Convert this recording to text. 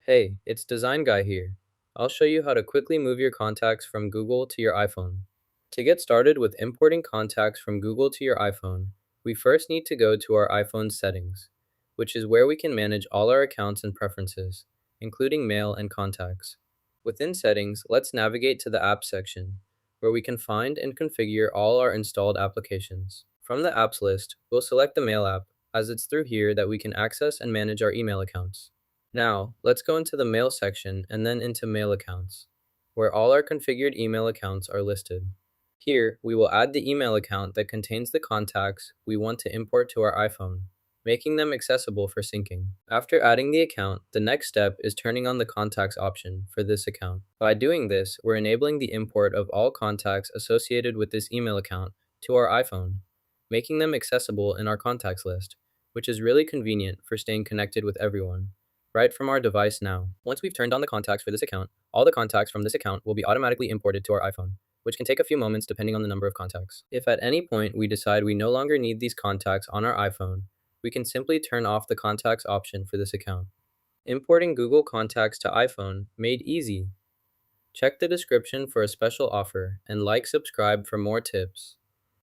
Hey, it's Design Guy here. I'll show you how to quickly move your contacts from Google to your iPhone. To get started with importing contacts from Google to your iPhone, we first need to go to our iPhone settings, which is where we can manage all our accounts and preferences, including mail and contacts. Within settings, let's navigate to the Apps section, where we can find and configure all our installed applications. From the apps list, we'll select the Mail app, as it's through here that we can access and manage our email accounts. Now, let's go into the Mail section and then into Mail Accounts, where all our configured email accounts are listed. Here, we will add the email account that contains the contacts we want to import to our iPhone, making them accessible for syncing. After adding the account, the next step is turning on the Contacts option for this account. By doing this, we're enabling the import of all contacts associated with this email account to our iPhone, making them accessible in our contacts list, which is really convenient for staying connected with everyone right from our device now. Once we've turned on the contacts for this account, all the contacts from this account will be automatically imported to our iPhone, which can take a few moments depending on the number of contacts. If at any point we decide we no longer need these contacts on our iPhone, we can simply turn off the contacts option for this account. Importing Google Contacts to iPhone made easy. Check the description for a special offer and subscribe for more tips.